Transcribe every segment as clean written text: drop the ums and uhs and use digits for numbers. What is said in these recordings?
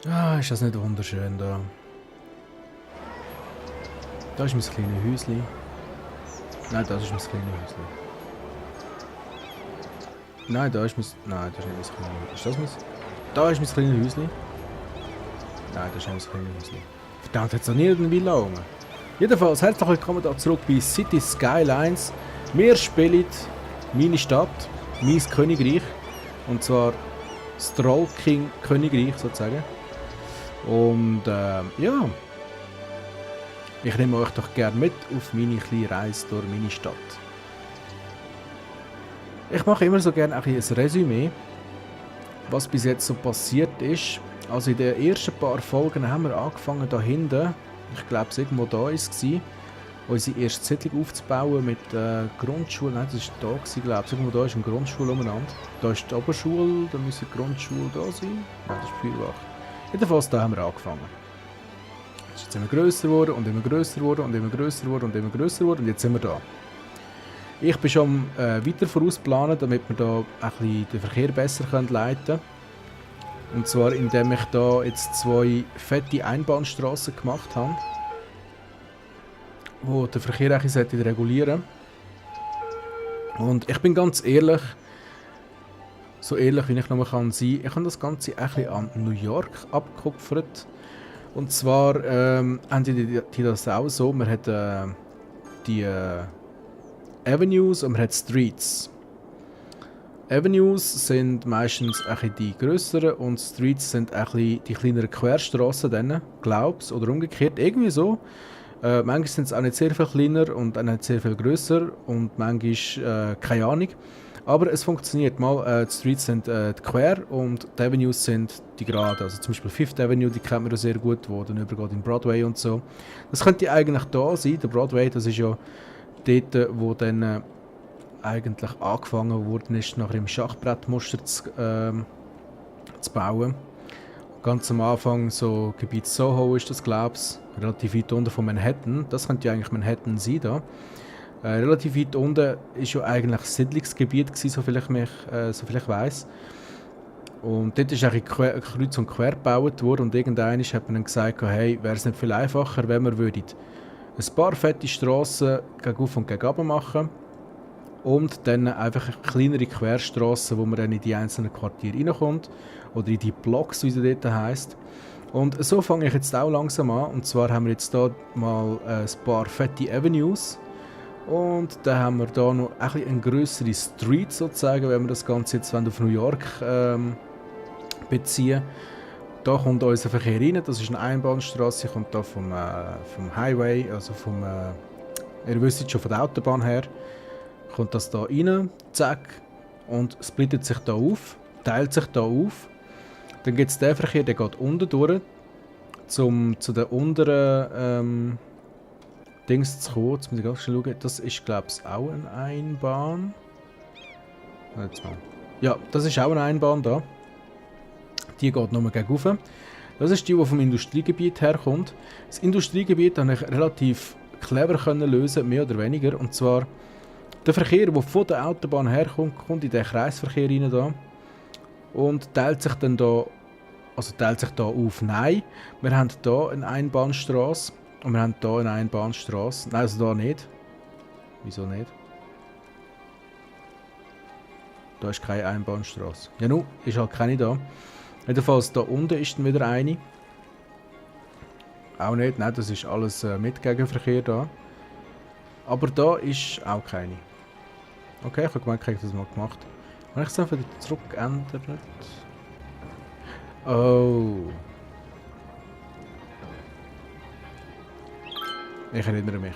Ah, ist das nicht wunderschön da? Da ist mein kleines Häuschen. Nein, das ist mein kleines Häuschen. Nein, da ist mein... Nein, das ist nicht mein kleines Häuschen. Ist das mein... Da ist mein kleines Häuschen. Nein, das ist nicht mein kleines Häuschen. Verdammt, jetzt noch nie in Villa rum. Jedenfalls, herzlich willkommen da zurück bei City Skylines. Wir spielen meine Stadt, mein Königreich. Und zwar das Troll King Königreich sozusagen. Und ja, ich nehme euch doch gerne mit auf meine kleine Reise durch meine Stadt. Ich mache immer so gerne ein Resümee, was bis jetzt so passiert ist. Also in den ersten paar Folgen haben wir angefangen da hinten, ich glaube es irgendwo da war es, unsere erste Siedlung aufzubauen mit Grundschule. Nein, das war da gewesen, glaube ich. Irgendwo da ist eine Grundschule umeinander. Da ist die Oberschule, da müsste die Grundschule da sein. Nein, das ist Feuerbach. Jedenfalls da haben wir angefangen. Es ist jetzt immer grösser geworden und immer grösser geworden und immer grösser geworden und immer grösser geworden und jetzt sind wir da. Ich bin schon weiter vorausplanen, damit wir da ein bisschen den Verkehr besser leiten können. Und zwar indem ich da jetzt 2 fette Einbahnstraßen gemacht habe, die den Verkehr eigentlich regulieren sollten. Und ich bin ganz ehrlich, so ehrlich wie ich noch mal sein kann, ich habe das Ganze ein bisschen an New York abgekupfert. Und zwar haben die das auch so, man hat die Avenues und man hat Streets. Avenues sind meistens ein bisschen die grösseren und Streets sind ein bisschen die kleineren Querstraßen, glaub's, oder umgekehrt, irgendwie so. Manchmal sind es auch nicht sehr viel kleiner und auch nicht sehr viel grösser und manchmal keine Ahnung. Aber es funktioniert mal. Die Streets sind die quer und die Avenues sind die gerade. Also zum Beispiel Fifth Avenue, die kennt man ja sehr gut, wo dann übergeht in Broadway und so. Das könnte eigentlich da sein. Der Broadway, das ist ja dort, wo dann eigentlich angefangen worden ist, nach dem Schachbrettmuster zu bauen. Ganz am Anfang, so Gebiet Soho ist das, glaube ich, relativ weit unten von Manhattan. Das könnte ja eigentlich Manhattan sein da. Relativ weit unten ist ja eigentlich Siedlungsgebiet gewesen, soviel ich weiss. Und dort ist eigentlich kreuz und quer gebaut worden und irgendwann hat man dann gesagt, hey, wäre es nicht viel einfacher, wenn wir ein paar fette Strassen gegen auf und gegen runter machen und dann einfach kleinere Querstrassen, wo man dann in die einzelnen Quartiere reinkommt oder in die Blocks, wie es dort heisst. Und so fange ich jetzt auch langsam an. Und zwar haben wir jetzt hier mal ein paar fette Avenues. Und dann haben wir hier noch eine grössere Street sozusagen, wenn wir das Ganze jetzt auf New York beziehen. Da kommt unser Verkehr rein, das ist eine Einbahnstraße, kommt hier vom Highway, also ihr wisst schon von der Autobahn her, kommt das hier rein, zack, und splittet sich da auf, teilt sich da auf. Dann gibt es den Verkehr, der geht unten durch, zu den unteren Dings zu kommen. Jetzt muss ich ganz schnell schauen. Das ist, glaube ich, auch eine Einbahn. Jetzt mal. Ja, das ist auch eine Einbahn da. Die geht nochmal gegen rauf. Das ist die vom Industriegebiet herkommt. Das Industriegebiet konnte ich relativ clever lösen, mehr oder weniger. Und zwar, der Verkehr, der von der Autobahn herkommt, kommt in den Kreisverkehr rein da. Und teilt sich dann da, auf. Nein, wir haben hier eine Einbahnstraße. Und wir haben hier eine Einbahnstraße. Nein, also da nicht. Wieso nicht? Da ist keine Einbahnstraße. Ja, nun, ist halt keine da. Jedenfalls da unten ist dann wieder eine. Auch nicht, nein, das ist alles mit Gegenverkehr da. Aber da ist auch keine. Okay, ich habe gemeint, ich habe das mal gemacht. Habe ich es dann wieder zurückgeändert? Oh. Ich erinnere mich.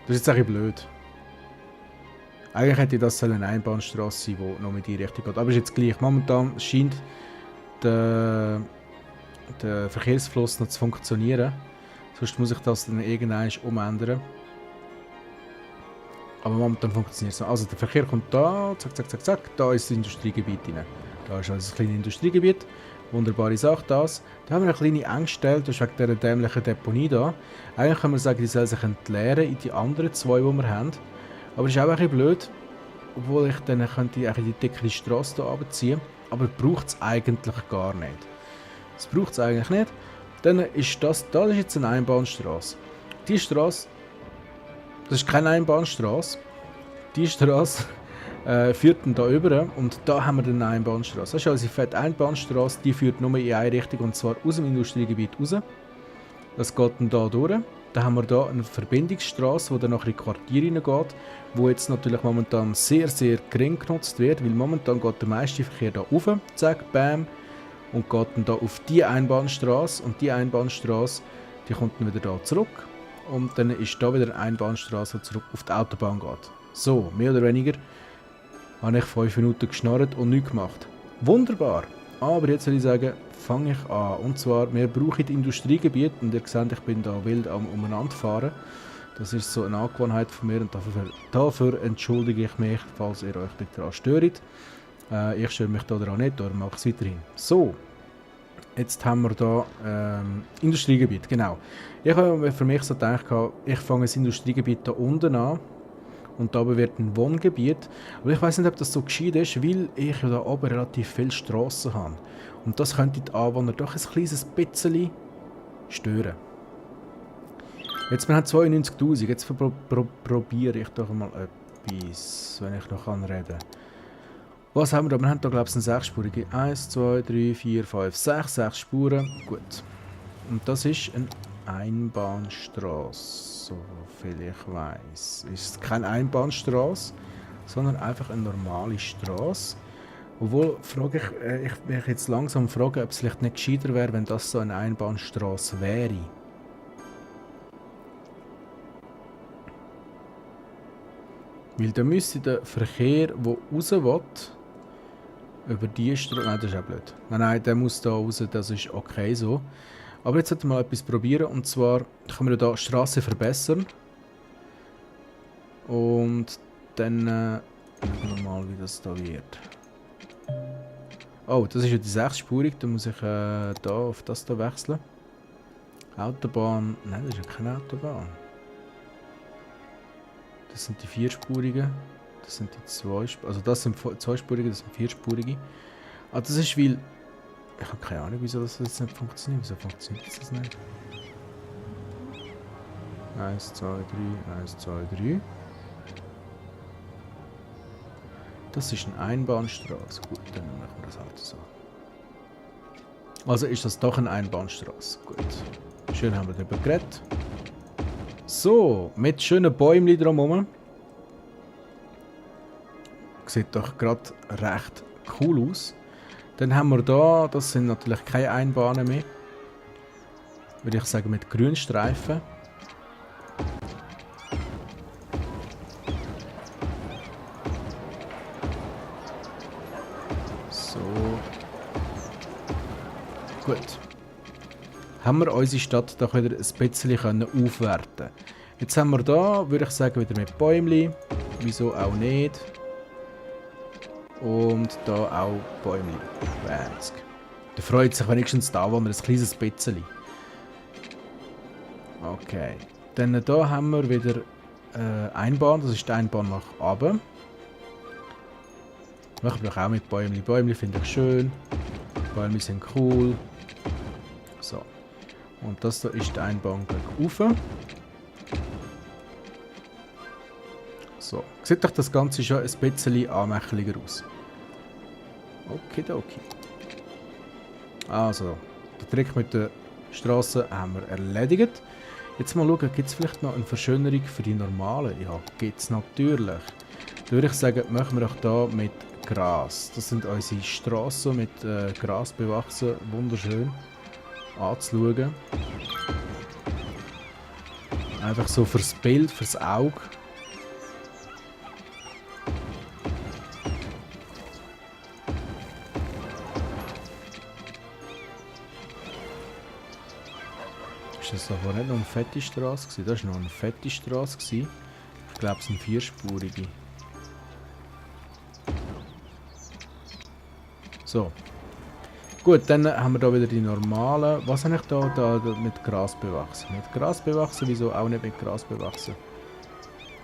Das ist jetzt ein bisschen blöd. Eigentlich hätte das eine Einbahnstraße sein, die noch in die Richtung geht. Aber ist jetzt gleich. Momentan scheint der Verkehrsfluss noch zu funktionieren. Sonst muss ich das dann irgendwann umändern. Aber momentan funktioniert es noch. Also der Verkehr kommt da, zack, zack, zack, zack. Da ist das Industriegebiet rein. Da ist also ein kleines Industriegebiet. Wunderbare Sache das. Da haben wir eine kleine Engstelle, das ist wegen dieser dämlichen Deponie da. Eigentlich kann man sagen, die soll sich entleeren in die anderen 2, die wir haben. Aber es ist auch ein bisschen blöd, obwohl ich dann könnte die dickere Strasse hier runterziehen. Aber braucht es eigentlich gar nicht. Das braucht es eigentlich nicht. Dann ist das ist jetzt eine Einbahnstraße. Die Straße, das ist keine Einbahnstraße. Die Straße führt dann da über und da haben wir dann eine Einbahnstraße. Das ist also die fette Einbahnstraße, die führt nur in eine Richtung und zwar aus dem Industriegebiet raus. Das geht dann da durch. Dann haben wir hier eine Verbindungsstraße, die dann nach in die Quartiere hineingeht, wo jetzt natürlich momentan sehr, sehr gering genutzt wird, weil momentan geht der meiste Verkehr hier rauf, zack, bam, und geht dann hier auf die Einbahnstraße und die Einbahnstraße, die kommt dann wieder hier zurück und dann ist da wieder eine Einbahnstraße, die zurück auf die Autobahn geht. So, mehr oder weniger habe ich 5 Minuten geschnarrt und nichts gemacht. Wunderbar! Aber jetzt soll ich sagen, fange ich an. Und zwar, wir brauchen das Industriegebiet und ihr seht, ich bin da wild am umeinander fahren. Das ist so eine Angewohnheit von mir und dafür entschuldige ich mich, falls ihr euch daran stört. Ich störe mich daran nicht, darum mache ich es weiterhin. So, jetzt haben wir hier Industriegebiet, genau. Ich habe mir für mich so gedacht, ich fange das Industriegebiet hier unten an. Und da wird ein Wohngebiet. Aber ich weiß nicht, ob das so gescheit ist, weil ich ja da oben relativ viele Strassen habe. Und das könnte die Anwohner doch ein kleines bisschen stören. Jetzt, wir haben 92'000. Jetzt probiere ich doch mal etwas, wenn ich noch reden kann. Was haben wir da? Wir haben da, glaube ich, eine 6-spurige. 1, 2, 3, 4, 5, 6. 6 Spuren. Gut. Und das ist eine Einbahnstraße. So viel ich weiß. Ist keine Einbahnstraße, sondern einfach eine normale Straße. Obwohl, ich mich jetzt langsam fragen, ob es vielleicht nicht gescheiter wäre, wenn das so eine Einbahnstraße wäre. Weil da müsste der Verkehr, der raus will, über die Straße. Nein, das ist auch blöd. Nein, der muss da raus, das ist okay so. Aber jetzt sollten wir mal etwas probieren und zwar können wir hier die Straße verbessern. Und dann schauen wir mal, wie das da wird. Oh, das ist ja die 6-spurig, da muss ich da auf das da wechseln. Autobahn, nein, das ist ja keine Autobahn. Das sind die 4-spurigen, das sind die 2-spurigen, also das sind 2-spurige, das sind 4-spurige. Ah, das ist weil... Ich habe keine Ahnung, wieso das jetzt nicht funktioniert. Wieso funktioniert das nicht? 1, 2, 3, 1, 2, 3. Das ist eine Einbahnstraße. Gut, dann machen wir das halt so. Also ist das doch eine Einbahnstraße. Gut. Schön haben wir darüber geredet. So, mit schönen Bäumen drumherum. Sieht doch gerade recht cool aus. Dann haben wir da, das sind natürlich keine Einbahnen mehr. Würde ich sagen mit Grünstreifen. So. Gut. Haben wir unsere Stadt doch wieder ein bisschen aufwerten können. Jetzt haben wir da, würde ich sagen, wieder mit Bäumchen. Wieso auch nicht. Und da auch Bäumchen. 20. Da freut sich wenigstens da, wo wir ein kleines bisschen. Okay. Dann da haben wir wieder Einbahn. Das ist die Einbahn nach oben. Machen wir auch mit Bäumchen. Bäumchen finde ich schön. Bäumchen sind cool. So. Und das da ist die Einbahn gleich rauf. So. Sieht doch das Ganze schon ein bisschen anmächtiger aus. Okidoki. Also, den Trick mit der Straße haben wir erledigt. Jetzt mal schauen, gibt es vielleicht noch eine Verschönerung für die normalen? Ja, gibt es natürlich. Da würde ich sagen, machen wir auch hier mit Gras. Das sind unsere Straßen mit Gras bewachsen. Wunderschön anzuschauen. Einfach so fürs Bild, fürs Auge. Das war nicht noch eine fette Straße gewesen. Das war noch eine fette Straße gewesen. Ich glaube, es sind 4-spurige. So. Gut, dann haben wir da wieder die normalen. Was habe ich da mit Gras bewachsen? Mit Gras bewachsen? Wieso auch nicht mit Gras bewachsen?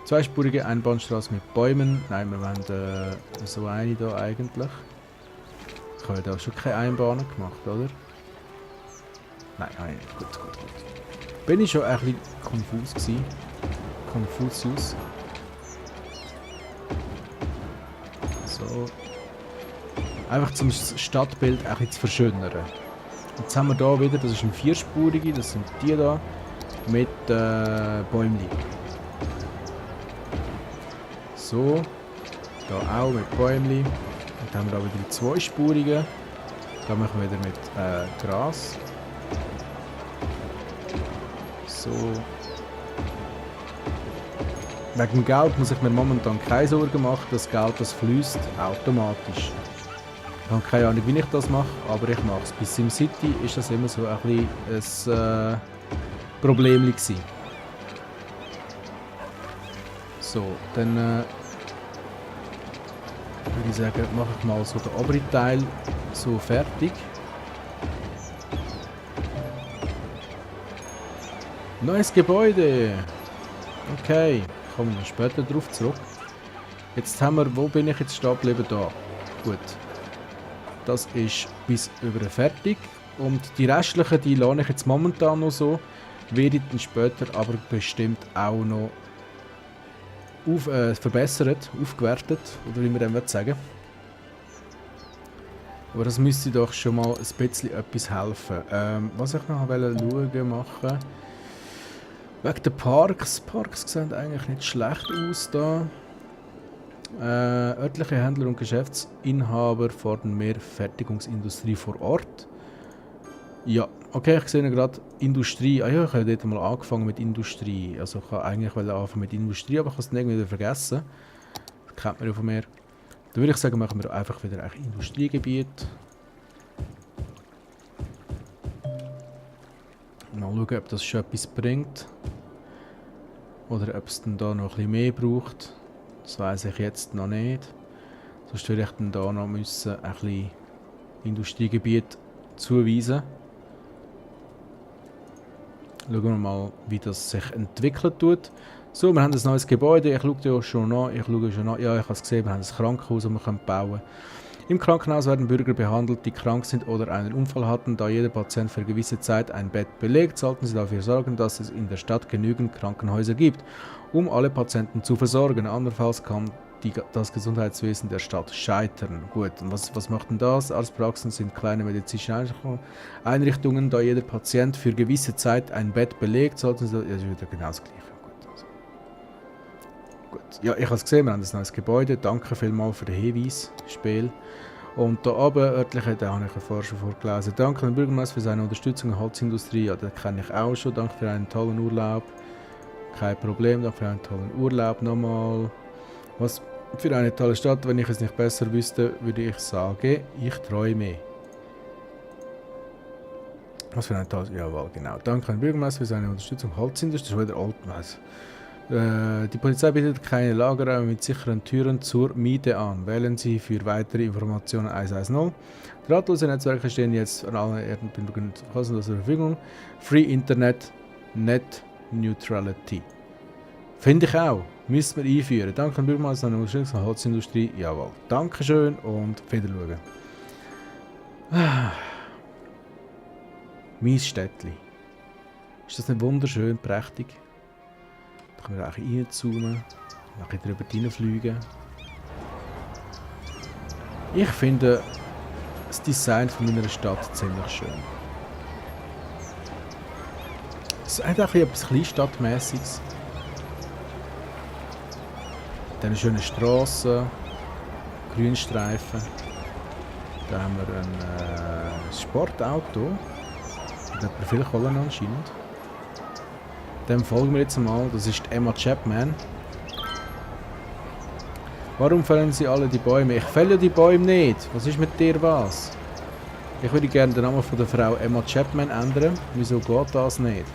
2-spurige Einbahnstraße mit Bäumen. Nein, wir wollen so eine da eigentlich. Ich habe da schon keine Einbahnen gemacht, oder? Nein, nein, gut, gut, gut. Bin ich schon ein bisschen konfus gewesen. Confucius. So. Einfach zum Stadtbild ein bisschen zu verschönern. Jetzt haben wir hier wieder, das ist ein vierspurige, das sind die da mit Bäumli. So. Da auch mit Bäumli. Und dann haben wir da wieder die zweispurigen. Da machen wir wieder mit Gras. So. Wegen dem Geld muss ich mir momentan keine Sorgen machen. Das Geld, das fließt automatisch. Ich habe keine Ahnung, wie ich das mache, aber ich mache es. Bei SimCity war das immer so ein bisschen ein Problem gewesen. So, dann würde ich sagen, mache ich mal so den oberen Teil so fertig. Neues Gebäude! Okay, kommen wir später darauf zurück. Jetzt haben wir, wo bin ich jetzt stehen geblieben? Da. Gut. Das ist bis über fertig. Und die restlichen, die lasse ich jetzt momentan noch so. Werde ich dann später aber bestimmt auch noch verbessert, aufgewertet. Oder wie man dem sagen. Aber das müsste doch schon mal ein bisschen etwas helfen. Was ich noch machen. Wegen den Parks. Parks sehen eigentlich nicht schlecht aus da. Örtliche Händler und Geschäftsinhaber fordern mehr Fertigungsindustrie vor Ort. Ja, okay, ich sehe gerade Industrie. Ah ja, ich habe dort mal angefangen mit Industrie. Also ich wollte eigentlich anfangen mit Industrie, aber ich habe es dann irgendwie wieder vergessen. Das kennt man ja von mir. Dann würde ich sagen, machen wir einfach wieder ein Industriegebiet. Mal schauen, ob das schon etwas bringt. Oder ob es dann da noch ein bisschen mehr braucht. Das weiss ich jetzt noch nicht. Sonst würde ich dann da noch müssen ein bisschen Industriegebiet zuweisen. Schauen wir mal, wie das sich entwickelt tut. So, wir haben ein neues Gebäude. Ich schaue ja schon an. Ja, ich habe es gesehen, wir haben ein Krankenhaus, das wir bauen können. Im Krankenhaus werden Bürger behandelt, die krank sind oder einen Unfall hatten. Da jeder Patient für eine gewisse Zeit ein Bett belegt, sollten Sie dafür sorgen, dass es in der Stadt genügend Krankenhäuser gibt, um alle Patienten zu versorgen. Andernfalls kann das Gesundheitswesen der Stadt scheitern. Gut, und was macht denn das? Arztpraxen sind kleine medizinische Einrichtungen. Da jeder Patient für gewisse Zeit ein Bett belegt, sollten Sie... Ja, das ist wieder genau das Gleiche. Gut, also. Gut. Ja, ich habe es gesehen, wir haben ein neues Gebäude. Danke vielmals für den Hinweis, Spiel. Und da oben, örtliche, da habe ich vorher schon vorgelesen. Danke an den Bürgermeister für seine Unterstützung in der Holzindustrie. Ja, das kenne ich auch schon. Danke für einen tollen Urlaub. Kein Problem, danke für einen tollen Urlaub nochmal. Was für eine tolle Stadt. Wenn ich es nicht besser wüsste, würde ich sagen, ich träume. Was für ein tolles... Jawohl, genau. Danke an den Bürgermeister für seine Unterstützung in der Holzindustrie. Das ist wieder alt. Die Polizei bietet keine Lagerräume mit sicheren Türen zur Miete an. Wählen Sie für weitere Informationen 110. Drahtlose Netzwerke stehen jetzt an allen Erdenbürgern kostenlos zur Verfügung. Free Internet, Net Neutrality. Finde ich auch. Müssen wir einführen. Danke an Bürgermeister an der Holzindustrie. Jawohl. Dankeschön und Wiedersehen. Mein Städtli. Ist das nicht wunderschön, prächtig? Da können wir auch reinzoomen, ein bisschen drüber hineinfliegen. Ich finde das Design von meiner Stadt ziemlich schön. Es hat auch etwas Kleinstadtmäßiges. Dann schöne Strassen, Grünstreifen. Da haben wir ein Sportauto. Das hat man viel wollen anscheinend. Dem folgen wir jetzt mal. Das ist Emma Chapman. Warum fällen Sie alle die Bäume? Ich fälle die Bäume nicht. Was ist mit dir was? Ich würde gerne den Namen von der Frau Emma Chapman ändern. Wieso geht das nicht?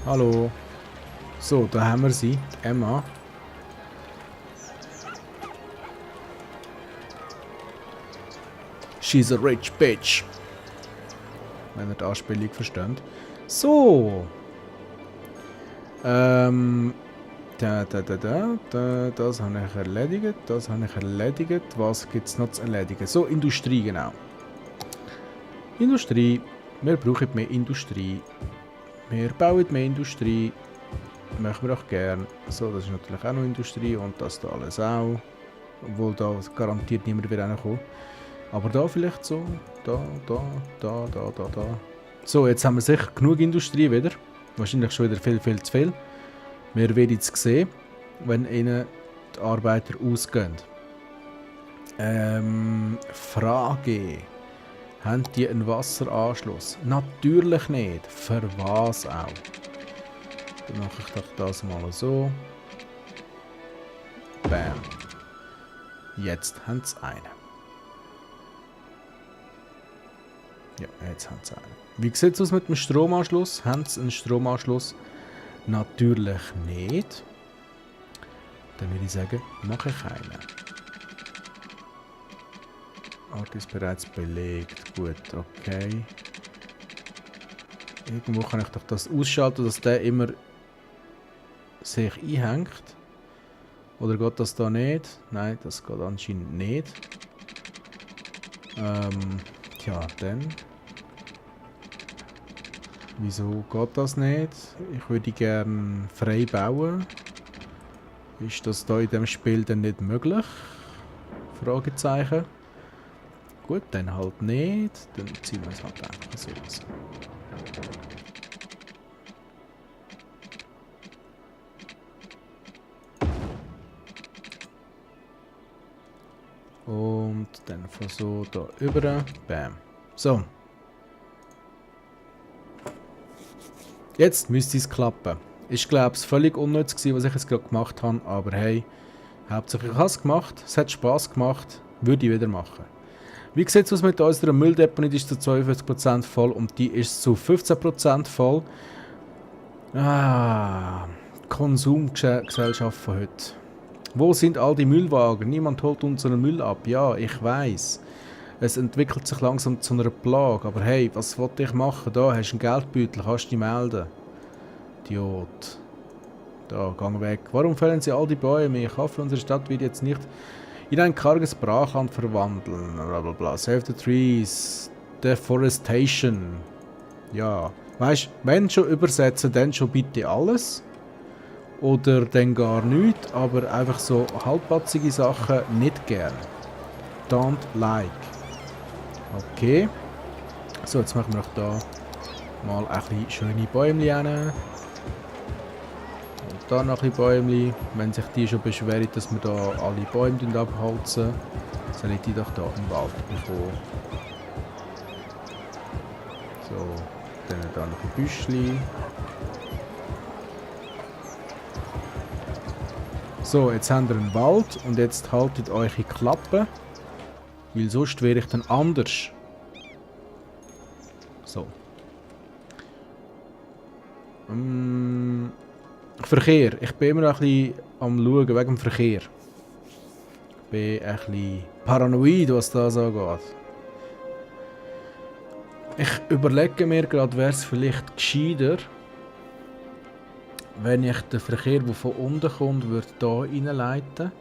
Hallo. So, da haben wir sie. Emma. She's a rich bitch. Wenn ihr die Anspielung versteht. So. Das habe ich erledigt. Das habe ich erledigt. Was gibt es noch zu erledigen? So, Industrie, genau. Industrie. Wir brauchen mehr Industrie. Wir bauen mehr Industrie. Machen wir auch gern. So, das ist natürlich auch noch Industrie und das da alles auch. Obwohl da garantiert niemand wird kommen. Aber da vielleicht so. Da. So, jetzt haben wir sicher genug Industrie wieder. Wahrscheinlich schon wieder viel zu viel. Wir werden es sehen, wenn ihnen die Arbeiter ausgehen. Frage. Haben die einen Wasseranschluss? Natürlich nicht. Für was auch? Dann mache ich doch das mal so. Bam. Jetzt haben sie einen. Ja, jetzt haben sie einen. Wie sieht es aus mit dem Stromanschluss? Haben sie einen Stromanschluss? Natürlich nicht. Dann würde ich sagen, mache ich einen. Ort ist bereits belegt. Gut, okay. Irgendwo kann ich doch das ausschalten, dass der immer sich einhängt. Oder geht das da nicht? Nein, das geht anscheinend nicht. Tja, dann. Wieso geht das nicht? Ich würde gerne frei bauen. Ist das da in dem Spiel denn nicht möglich? Fragezeichen. Gut, dann halt nicht. Dann ziehen wir es halt einfach so aus. Und dann von so da über. Bam. So. Jetzt müsste es klappen. Ich glaube, es völlig unnütz gewesen, was ich jetzt gerade gemacht habe. Aber hey, hauptsächlich ich habe es gemacht. Es hat Spass gemacht. Würde ich wieder machen. Wie sieht es aus mit unserer Mülldeponie? Die ist zu 42% voll und die ist zu 15% voll. Konsumgesellschaft von heute. Wo sind all die Müllwagen? Niemand holt unseren Müll ab. Ja, ich weiß. Es entwickelt sich langsam zu einer Plage. Aber hey, was wollte ich machen? Da hast du einen Geldbeutel, kannst du dich melden. Idiot. Da, gang weg. Warum fällen sie all die Bäume? Ich hoffe, unsere Stadt wird jetzt nicht in ein karges Brachland verwandeln. Blablabla. Save the trees. Deforestation. Ja. Weißt du, wenn schon übersetzen, dann schon bitte alles. Oder dann gar nichts, aber einfach so halbpatzige Sachen nicht gern. Don't like. Okay. So, jetzt machen wir auch da mal ein bisschen schöne Bäume hin. Und da noch ein bisschen Bäume. Wenn sich die schon beschweren, dass wir da alle Bäume abholzen, soll ich die doch da im Wald bekommen. So, dann da noch ein Büschli. So, jetzt haben wir einen Wald und jetzt haltet euch in Klappe, weil sonst wäre ich dann anders. So. Verkehr. Ich bin immer noch ein bisschen am Schauen wegen dem Verkehr. Ich bin ein bisschen paranoid, was das angeht. Ich überlege mir gerade, wäre es vielleicht gescheiter, wenn ich den Verkehr, der von unten kommt, würde hier reinleiten.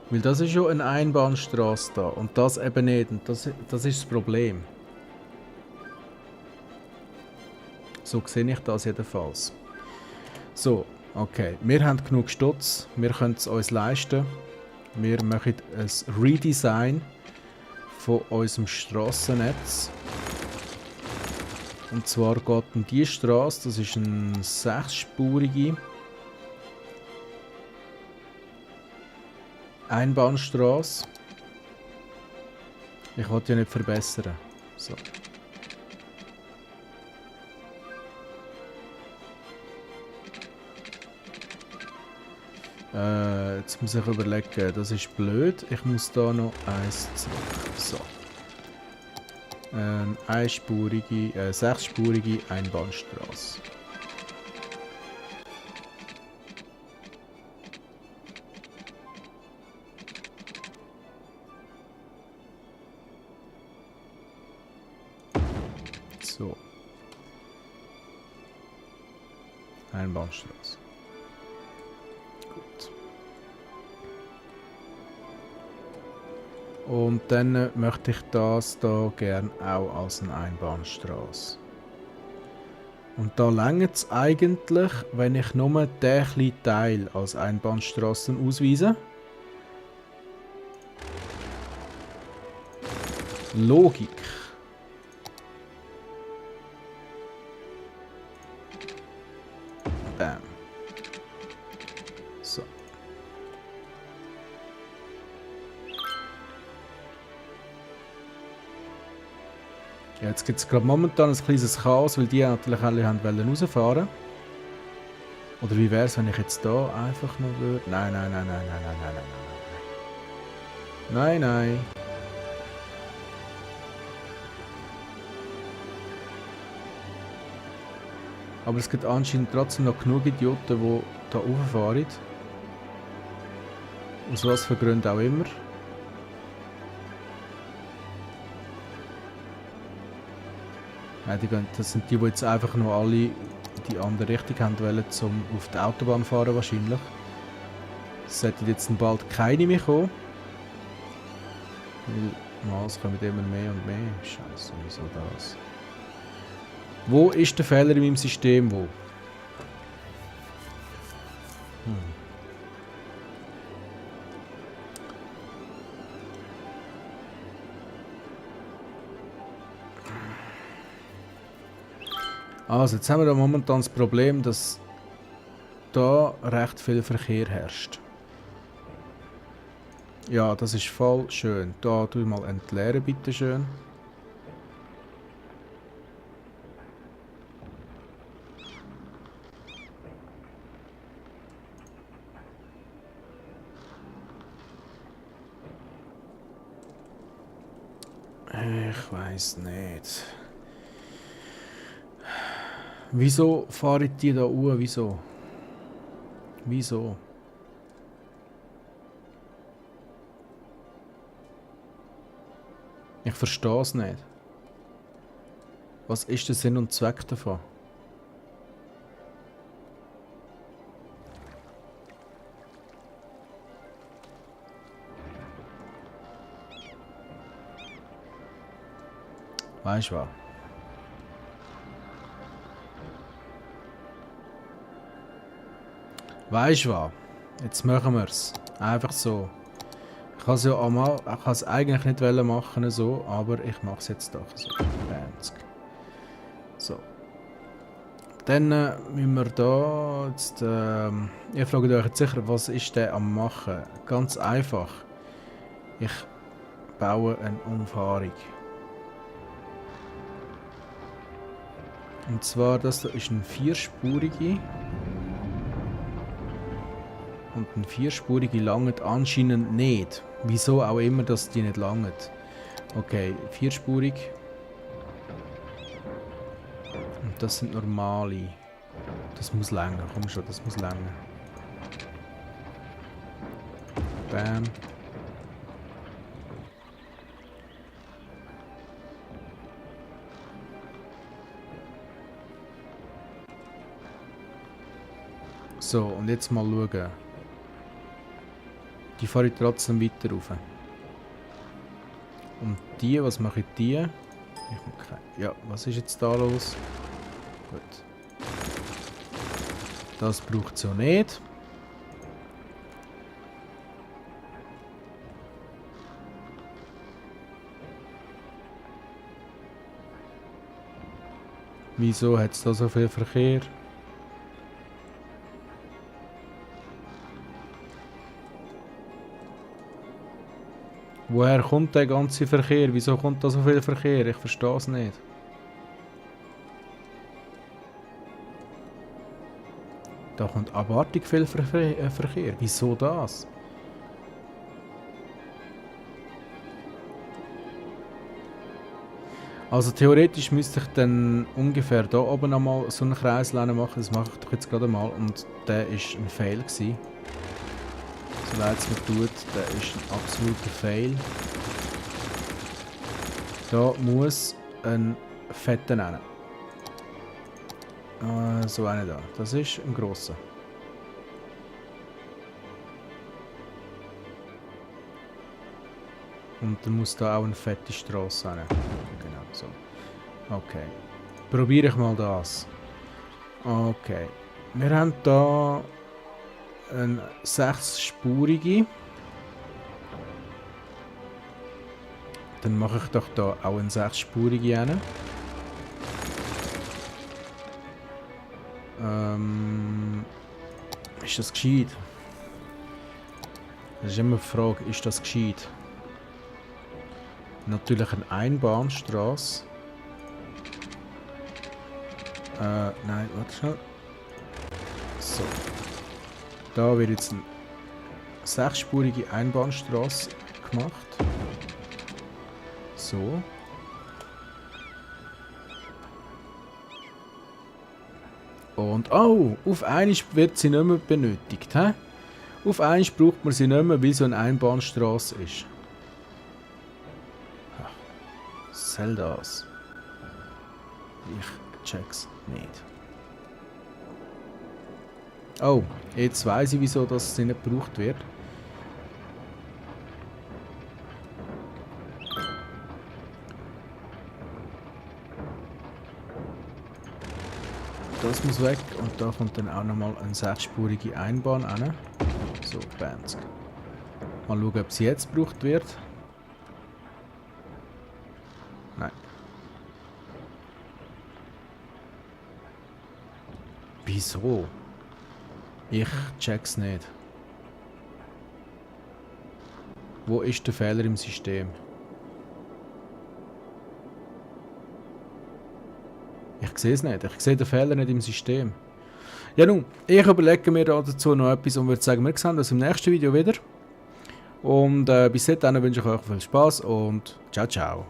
Weil das ist ja eine Einbahnstraße da und das eben nicht. Und das ist das Problem. So sehe ich das jedenfalls. So, okay. Wir haben genug Stutz. Wir können es uns leisten. Wir machen ein Redesign von unserem Strassennetz. Und zwar geht die Straße, das ist eine 6-spurige Einbahnstraße. Ich wollte ja nicht verbessern. So. Jetzt muss ich überlegen, das ist blöd. Ich muss da noch eins zurück. So. Einspurige, 6-spurige Einbahnstraße. So. Einbahnstraße. Gut. Und dann möchte ich das da gerne auch als eine Einbahnstraße. Und da reicht es eigentlich, wenn ich nur diesen kleinen Teil als Einbahnstraßen ausweise. Logik. Bam. So. Ja, jetzt gibt es gerade momentan ein kleines Chaos, weil die natürlich alle wollen rausfahren. Oder wie wäre es, wenn ich jetzt da einfach noch würde? Nein, nein, nein, nein, nein, nein, nein, nein, nein, nein. Nein, nein. Aber es gibt anscheinend trotzdem noch genug Idioten, die da rauffahren. Aus was für Gründen auch immer. Ja, das sind die jetzt einfach nur alle in die andere Richtung haben wollen, um auf die Autobahn zu fahren wahrscheinlich. Es sollten jetzt bald keine mehr kommen. Weil es kommen immer mehr und mehr. Scheiße, wieso das? Wo ist der Fehler in meinem System? Wo? Also, jetzt haben wir da momentan das Problem, dass da recht viel Verkehr herrscht. Ja, das ist voll schön. Da tue ich mal entleeren, bitte schön. Ich weiß nicht. Wieso fahren die da uhr? Wieso? Wieso? Ich verstehe es nicht. Was ist der Sinn und Zweck davon? Weißt du was? Weißt du was? Jetzt machen wir es. Einfach so. Ich kann es ja einmal, ich kann es eigentlich nicht machen so, aber ich mache es jetzt doch so. 20. So. Dann müssen wir da jetzt, ihr fragt euch jetzt sicher, was ist der am machen? Ganz einfach. Ich baue eine Umfahrung. Und zwar, das da ist eine vierspurige. Und eine vierspurige langt anscheinend nicht. Wieso auch immer, dass die nicht langt. Okay, vierspurig. Und das sind normale. Das muss länger, komm schon, das muss länger. Bam. So, und jetzt mal schauen. Die fahre ich trotzdem weiter rauf. Und die, was mache ich die? Ja, was ist jetzt da los? Gut. Das braucht es ja nicht. Wieso hat es da so viel Verkehr? Woher kommt der ganze Verkehr? Wieso kommt da so viel Verkehr? Ich verstehe es nicht. Da kommt abartig viel Verkehr. Wieso das? Also theoretisch müsste ich dann ungefähr da oben nochmal so einen Kreis machen. Das mache ich doch jetzt gerade mal. Und der war ein Fail gewesen. So leid es mir tut, der ist ein absoluter Fail. Da muss ein fetten rein. So eine da. Das ist ein grosser. Und dann muss da auch eine fette Straße rein. Genau, so. Okay. Probiere ich mal das. Okay. Wir haben da eine 6-spurige. Dann mache ich doch da auch eine 6-spurige rein. Ist das gescheit? Das ist immer die Frage, ist das gescheit? Natürlich eine Einbahnstraße. Nein, warte schnell. So. Da wird jetzt eine 6-spurige Einbahnstraße gemacht. So. Und oh, auf einmal wird sie nicht mehr benötigt. He? Auf einmal braucht man sie nicht mehr, weil so eine Einbahnstraße ist. Was soll das? Ich check's nicht. Oh, jetzt weiss ich, wieso das sie nicht gebraucht wird. Das muss weg und da kommt dann auch nochmal eine 6-spurige Einbahn an. So, 20. Mal schauen, ob sie jetzt gebraucht wird. Nein. Wieso? Ich check's nicht. Wo ist der Fehler im System? Ich sehe es nicht. Ich sehe den Fehler nicht im System. Ja nun, ich überlege mir dazu noch etwas und würde sagen, wir sehen uns im nächsten Video wieder. Und bis dahin wünsche ich euch viel Spaß und ciao, ciao.